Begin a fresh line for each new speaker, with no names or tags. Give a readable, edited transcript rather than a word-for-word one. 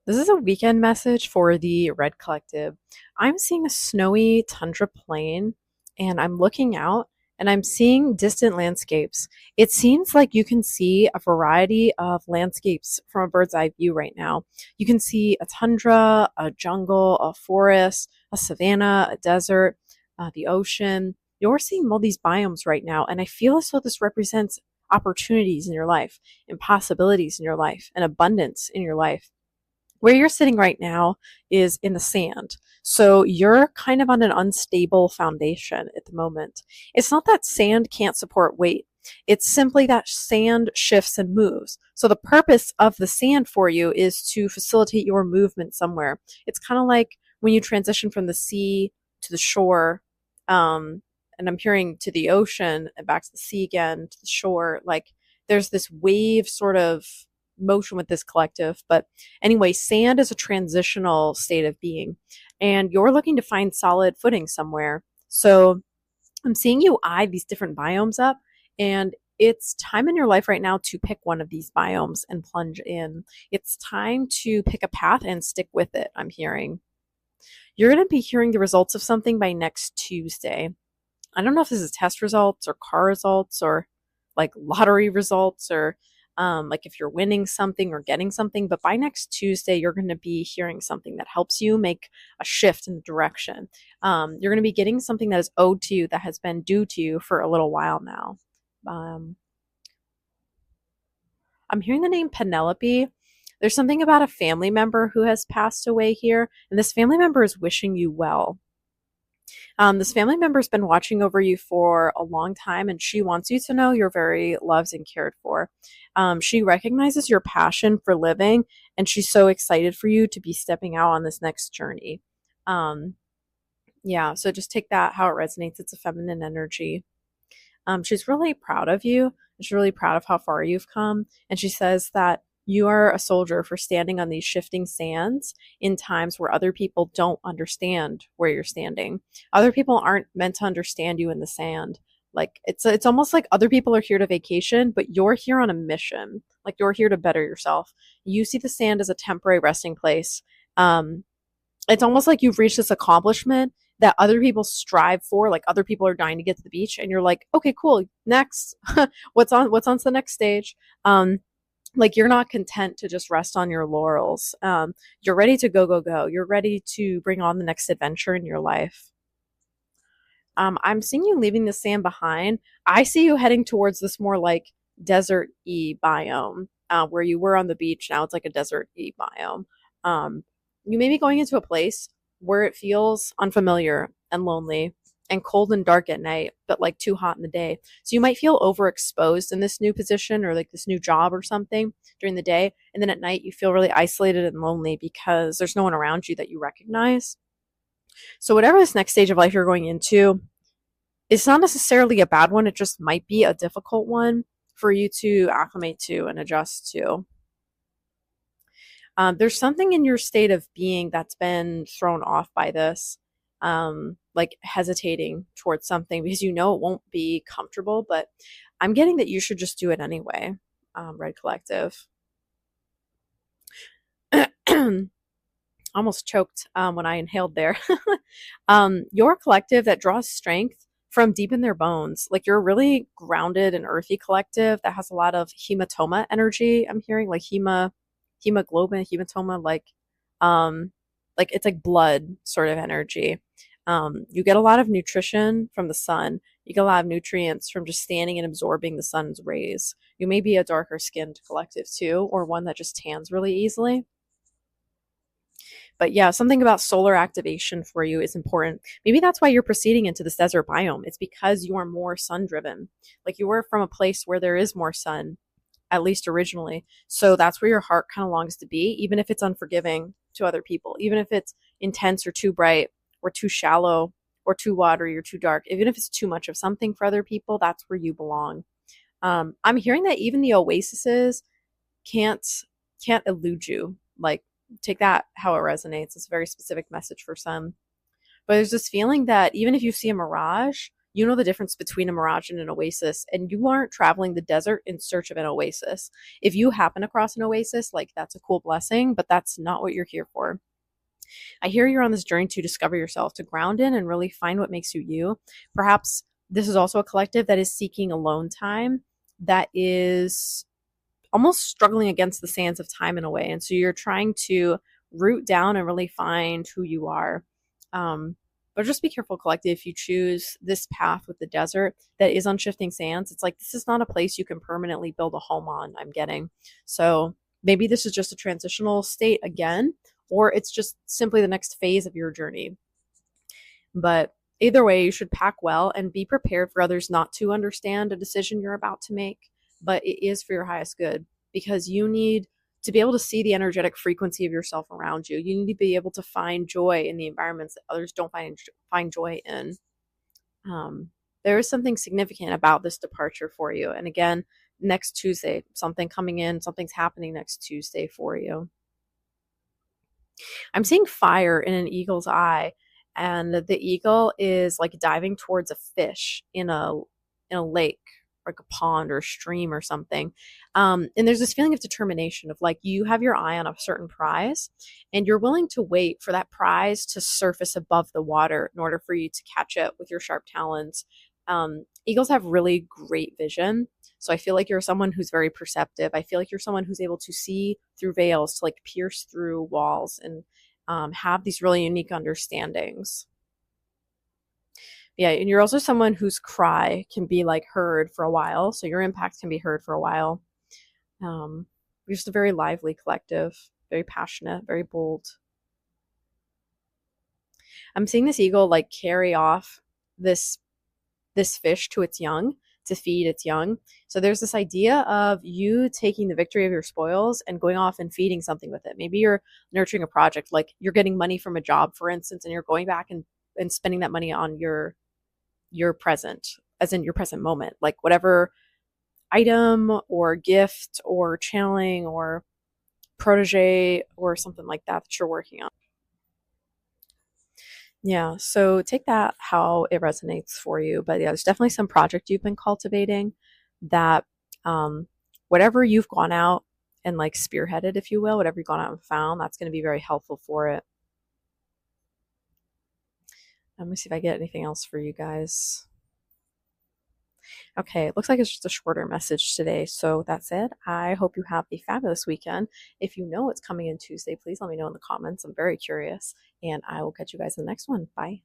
This is a weekend message for the Red Collective. I'm seeing a snowy tundra plain and I'm looking out and I'm seeing distant landscapes. It seems like you can see a variety of landscapes from a bird's eye view right now. You can see a tundra, a jungle, a forest, a savanna, a desert, the ocean. You're seeing all these biomes right now, and I feel as though this represents opportunities in your life, and possibilities in your life, and abundance in your life. Where you're sitting right now is in the sand. So you're kind of on an unstable foundation at the moment. It's not that sand can't support weight. It's simply that sand shifts and moves. So the purpose of the sand for you is to facilitate your movement somewhere. It's kind of like when you transition from the sea to the shore, and I'm hearing to the ocean and back to the sea again, to the shore. Like there's this wave sort of motion with this collective. But anyway, sand is a transitional state of being, and you're looking to find solid footing somewhere. So I'm seeing you eye these different biomes up, and it's time in your life right now to pick one of these biomes and plunge in. It's time to pick a path and stick with it, I'm hearing. You're going to be hearing the results of something by next Tuesday. I don't know if this is test results or car results or like lottery results or like if you're winning something or getting something, but by next Tuesday, you're going to be hearing something that helps you make a shift in the direction. You're going to be getting something that is owed to you, that has been due to you for a little while now. I'm hearing the name Penelope. There's something about a family member who has passed away here, and this family member is wishing you well. This family member's been watching over you for a long time, and she wants you to know you're very loved and cared for. She recognizes your passion for living, and she's so excited for you to be stepping out on this next journey. Um, yeah, so just take that how it resonates. It's a feminine energy. She's really proud of you. She's really proud of how far you've come, and she says that you are a soldier for standing on these shifting sands in times where other people don't understand where you're standing. Other people aren't meant to understand you in the sand. Like it's almost like other people are here to vacation, but you're here on a mission. Like you're here to better yourself. You see the sand as a temporary resting place. Um, it's almost like you've reached this accomplishment that other people strive for. Like other people are dying to get to the beach, and you're like, okay, cool. Next, what's on to the next stage? Like you're not content to just rest on your laurels. You're ready to go. You're ready to bring on the next adventure in your life. I'm seeing you leaving the sand behind. I see you heading towards this more like desert-y biome, where you were on the beach. Now it's like a desert-y biome. You may be going into a place where it feels unfamiliar and lonely and cold and dark at night, but like too hot in the day. So you might feel overexposed in this new position or like this new job or something during the day. And then at night, you feel really isolated and lonely because there's no one around you that you recognize. So, whatever this next stage of life you're going into, it's not necessarily a bad one. It just might be a difficult one for you to acclimate to and adjust to. There's something in your state of being that's been thrown off by this, like hesitating towards something because you know it won't be comfortable, but I'm getting that you should just do it anyway, Red Collective. Almost choked when I inhaled there. You're a collective that draws strength from deep in their bones. Like you're a really grounded and earthy collective that has a lot of hematoma energy. I'm hearing like hemoglobin, hematoma, like it's like blood sort of energy. You get a lot of nutrition from the sun. You get a lot of nutrients from just standing and absorbing the sun's rays. You may be a darker skinned collective too, or one that just tans really easily. But yeah, something about solar activation for you is important. Maybe that's why you're proceeding into this desert biome. It's because you are more sun driven. Like you were from a place where there is more sun, at least originally. So that's where your heart kind of longs to be, even if it's unforgiving to other people, even if it's intense or too bright or too shallow or too watery or too dark, even if it's too much of something for other people, that's where you belong. I'm hearing that even the oases can't can't elude you. Like take that how it resonates. It's a very specific message for some. But there's this feeling that even if you see a mirage, You know the difference between a mirage and an oasis, and you aren't traveling the desert in search of an oasis. If you happen across an oasis, like that's a cool blessing, but that's not what you're here for. I hear you're on this journey to discover yourself, to ground in and really find what makes you you. Perhaps this is also a collective that is seeking alone time, that is almost struggling against the sands of time in a way. And so you're trying to root down and really find who you are. But just be careful, collective, if you choose this path with the desert that is on shifting sands. It's like this is not a place you can permanently build a home on, I'm getting. So maybe this is just a transitional state again, or it's just simply the next phase of your journey. But either way, you should pack well and be prepared for others not to understand a decision you're about to make, but it is for your highest good, because you need to be able to see the energetic frequency of yourself around you. You need to be able to find joy in the environments that others don't find joy in. There is something significant about this departure for you. And again, next Tuesday, something coming in, something's happening next Tuesday for you. I'm seeing fire in an eagle's eye, and the eagle is like diving towards a fish in a lake, like a pond or a stream or something. And there's this feeling of determination of like you have your eye on a certain prize, and you're willing to wait for that prize to surface above the water in order for you to catch it with your sharp talons. Eagles have really great vision. So I feel like you're someone who's very perceptive. I feel like you're someone who's able to see through veils, to like pierce through walls and have these really unique understandings. Yeah, and you're also someone whose cry can be like heard for a while. So your impact can be heard for a while. You're just a very lively collective, very passionate, very bold. I'm seeing this eagle like carry off this fish to its young, to feed its young. So there's this idea of you taking the victory of your spoils and going off and feeding something with it. Maybe you're nurturing a project, like you're getting money from a job, for instance, and you're going back and spending that money on your present, as in your present moment, like whatever item or gift or channeling or protege or something like that that you're working on. Yeah, so take that how it resonates for you. But yeah, there's definitely some project you've been cultivating that whatever you've gone out and like spearheaded, if you will, whatever you've gone out and found, that's going to be very helpful for it. Let me see if I get anything else for you guys. Okay, it looks like it's just a shorter message today. So that's it. I hope you have a fabulous weekend. If you know what's coming in Tuesday, please let me know in the comments. I'm very curious, and I will catch you guys in the next one. Bye.